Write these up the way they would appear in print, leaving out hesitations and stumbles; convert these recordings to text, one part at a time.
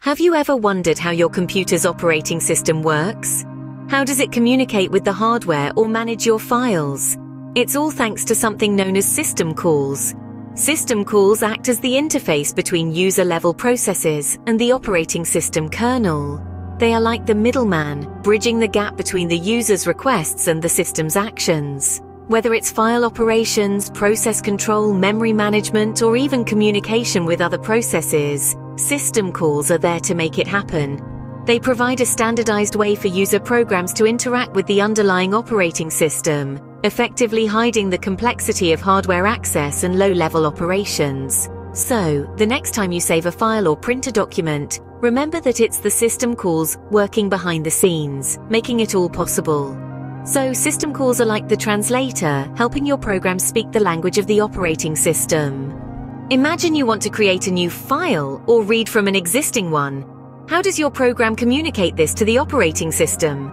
Have you ever wondered how your computer's operating system works? How does it communicate with the hardware or manage your files? It's all thanks to something known as system calls. System calls act as the interface between user-level processes and the operating system kernel. They are like the middleman, bridging the gap between the user's requests and the system's actions. Whether it's file operations, process control, memory management, or even communication with other processes, system calls are there to make it happen. They provide a standardized way for user programs to interact with the underlying operating system, effectively hiding the complexity of hardware access and low-level operations. So, the next time you save a file or print a document, remember that it's the system calls working behind the scenes, making it all possible. So, system calls are like the translator, helping your program speak the language of the operating system. Imagine you want to create a new file or read from an existing one. How does your program communicate this to the operating system?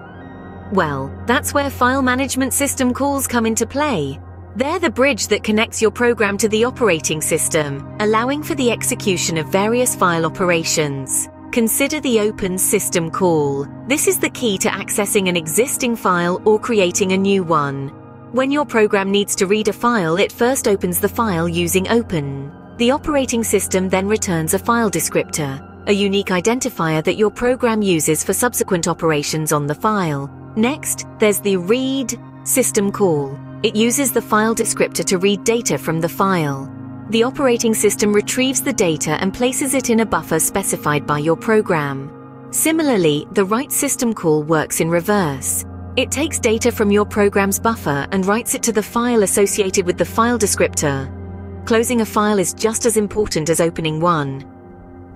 Well, that's where file management system calls come into play. They're the bridge that connects your program to the operating system, allowing for the execution of various file operations. Consider the open system call. This is the key to accessing an existing file or creating a new one. When your program needs to read a file, it first opens the file using open. The operating system then returns a file descriptor, a unique identifier that your program uses for subsequent operations on the file. Next, there's the read system call. It uses the file descriptor to read data from the file. The operating system retrieves the data and places it in a buffer specified by your program. Similarly, the write system call works in reverse. It takes data from your program's buffer and writes it to the file associated with the file descriptor. Closing a file is just as important as opening one.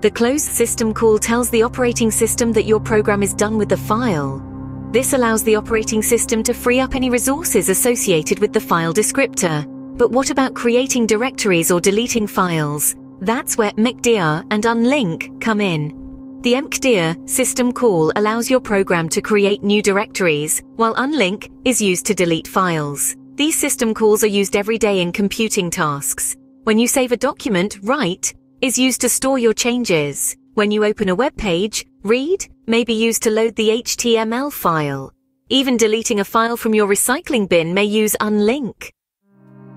The close system call tells the operating system that your program is done with the file. This allows the operating system to free up any resources associated with the file descriptor. But what about creating directories or deleting files? That's where mkdir and unlink come in. The mkdir system call allows your program to create new directories, while unlink is used to delete files. These system calls are used every day in computing tasks. When you save a document, write is used to store your changes. When you open a web page, read may be used to load the HTML file. Even deleting a file from your recycling bin may use unlink.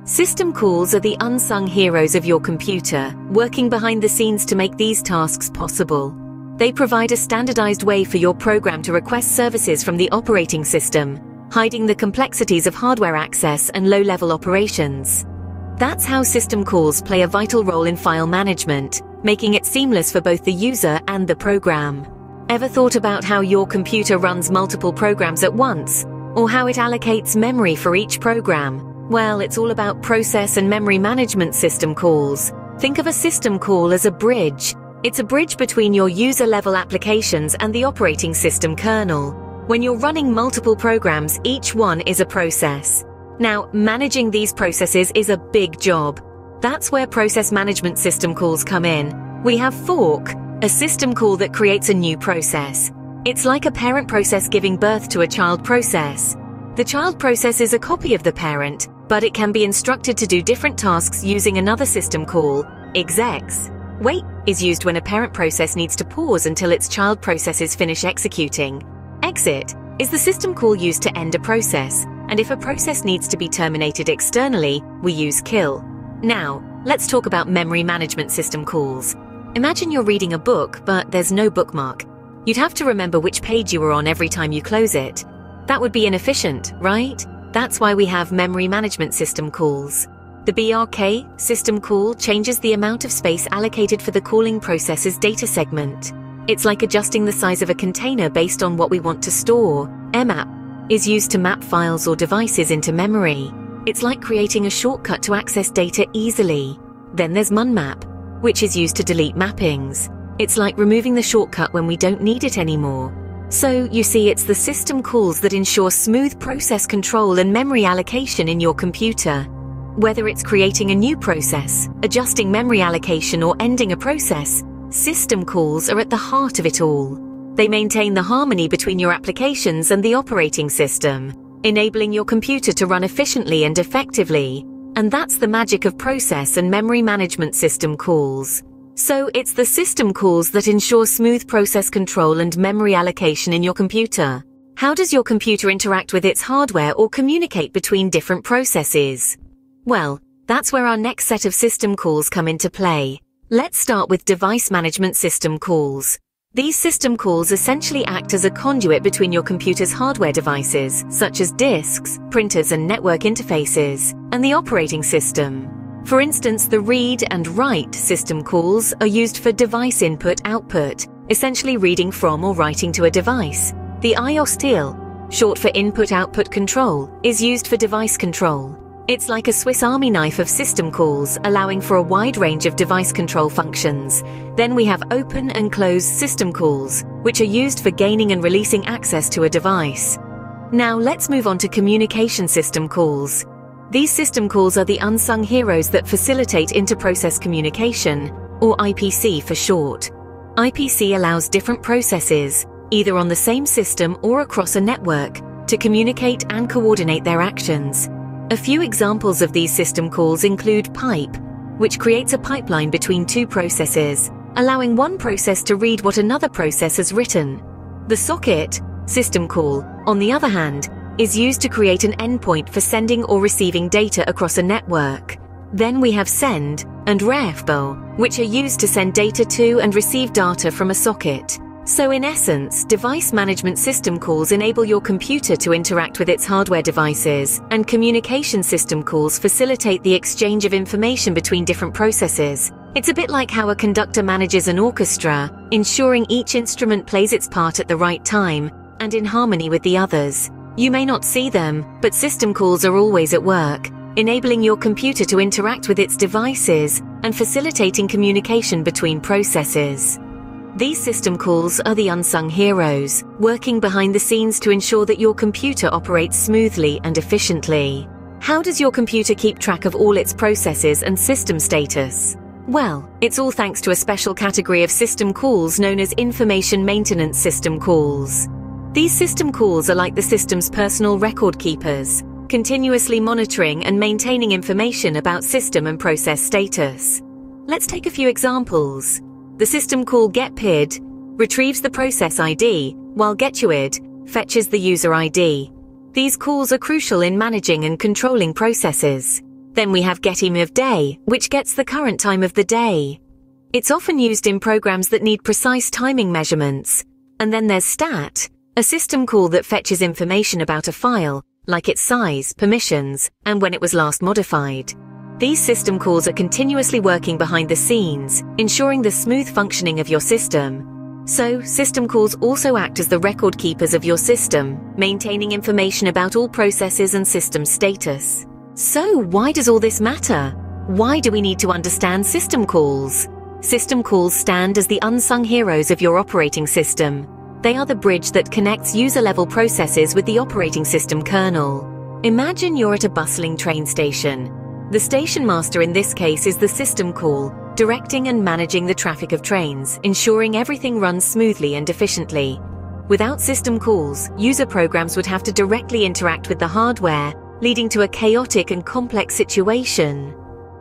System calls are the unsung heroes of your computer, working behind the scenes to make these tasks possible. They provide a standardized way for your program to request services from the operating system, hiding the complexities of hardware access and low-level operations. That's how system calls play a vital role in file management, making it seamless for both the user and the program. Ever thought about how your computer runs multiple programs at once, or how it allocates memory for each program? Well, it's all about process and memory management system calls. Think of a system call as a bridge. It's a bridge between your user-level applications and the operating system kernel. When you're running multiple programs, each one is a process. Now, managing these processes is a big job. That's where process management system calls come in. We have fork, a system call that creates a new process. It's like a parent process giving birth to a child process. The child process is a copy of the parent, but it can be instructed to do different tasks using another system call, execs. Wait is used when a parent process needs to pause until its child processes finish executing. Exit is the system call used to end a process, and if a process needs to be terminated externally, we use kill. Now, let's talk about memory management system calls. Imagine you're reading a book, but there's no bookmark. You'd have to remember which page you were on every time you close it. That would be inefficient, right? That's why we have memory management system calls. The BRK system call changes the amount of space allocated for the calling process's data segment. It's like adjusting the size of a container based on what we want to store. mmap is used to map files or devices into memory. It's like creating a shortcut to access data easily. Then there's munmap, which is used to delete mappings. It's like removing the shortcut when we don't need it anymore. So, you see, it's the system calls that ensure smooth process control and memory allocation in your computer. Whether it's creating a new process, adjusting memory allocation, or ending a process, system calls are at the heart of it all. They maintain the harmony between your applications and the operating system, enabling your computer to run efficiently and effectively. And that's the magic of process and memory management system calls. So it's the system calls that ensure smooth process control and memory allocation in your computer. How does your computer interact with its hardware or communicate between different processes? Well, that's where our next set of system calls come into play. Let's start with device management system calls. These system calls essentially act as a conduit between your computer's hardware devices, such as disks, printers and network interfaces, and the operating system. For instance, the read and write system calls are used for device input-output, essentially reading from or writing to a device. The IOSTIL, short for input-output control, is used for device control. It's like a Swiss Army knife of system calls, allowing for a wide range of device control functions. Then we have open and closed system calls, which are used for gaining and releasing access to a device. Now let's move on to communication system calls. These system calls are the unsung heroes that facilitate inter-process communication, or IPC for short. IPC allows different processes, either on the same system or across a network, to communicate and coordinate their actions. A few examples of these system calls include pipe, which creates a pipeline between two processes, allowing one process to read what another process has written. The socket system call, on the other hand, is used to create an endpoint for sending or receiving data across a network. Then we have send and refbo, which are used to send data to and receive data from a socket. So in essence, device management system calls enable your computer to interact with its hardware devices, and communication system calls facilitate the exchange of information between different processes. It's a bit like how a conductor manages an orchestra, ensuring each instrument plays its part at the right time and in harmony with the others. You may not see them, but system calls are always at work, enabling your computer to interact with its devices and facilitating communication between processes. These system calls are the unsung heroes, working behind the scenes to ensure that your computer operates smoothly and efficiently. How does your computer keep track of all its processes and system status? Well, it's all thanks to a special category of system calls known as information maintenance system calls. These system calls are like the system's personal record keepers, continuously monitoring and maintaining information about system and process status. Let's take a few examples. The system call getPID retrieves the process ID, while getUID fetches the user ID. These calls are crucial in managing and controlling processes. Then we have getImIvDay, which gets the current time of the day. It's often used in programs that need precise timing measurements. And then there's stat, a system call that fetches information about a file, like its size, permissions, and when it was last modified. These system calls are continuously working behind the scenes, ensuring the smooth functioning of your system. So, system calls also act as the record keepers of your system, maintaining information about all processes and system status. So, why does all this matter? Why do we need to understand system calls? System calls stand as the unsung heroes of your operating system. They are the bridge that connects user-level processes with the operating system kernel. Imagine you're at a bustling train station. The station master in this case is the system call, directing and managing the traffic of trains, ensuring everything runs smoothly and efficiently. Without system calls, user programs would have to directly interact with the hardware, leading to a chaotic and complex situation.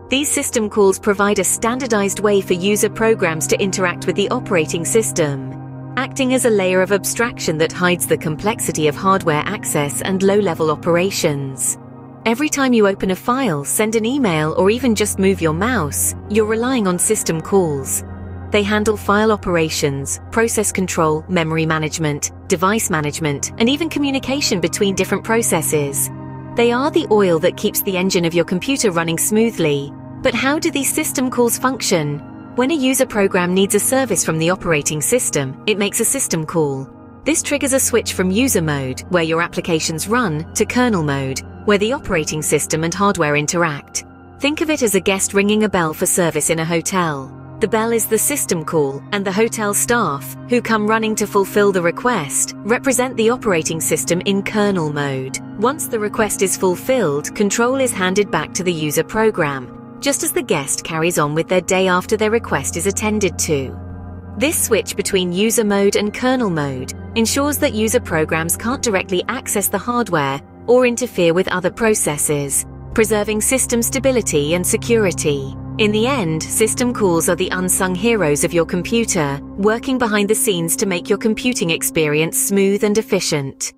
These system calls provide a standardized way for user programs to interact with the operating system, acting as a layer of abstraction that hides the complexity of hardware access and low-level operations. Every time you open a file, send an email, or even just move your mouse, you're relying on system calls. They handle file operations, process control, memory management, device management, and even communication between different processes. They are the oil that keeps the engine of your computer running smoothly. But how do these system calls function? When a user program needs a service from the operating system, it makes a system call. This triggers a switch from user mode, where your applications run, to kernel mode, where the operating system and hardware interact. Think of it as a guest ringing a bell for service in a hotel. The bell is the system call, and the hotel staff, who come running to fulfill the request, represent the operating system in kernel mode. Once the request is fulfilled, control is handed back to the user program, just as the guest carries on with their day after their request is attended to. This switch between user mode and kernel mode ensures that user programs can't directly access the hardware or interfere with other processes, preserving system stability and security. In the end, system calls are the unsung heroes of your computer, working behind the scenes to make your computing experience smooth and efficient.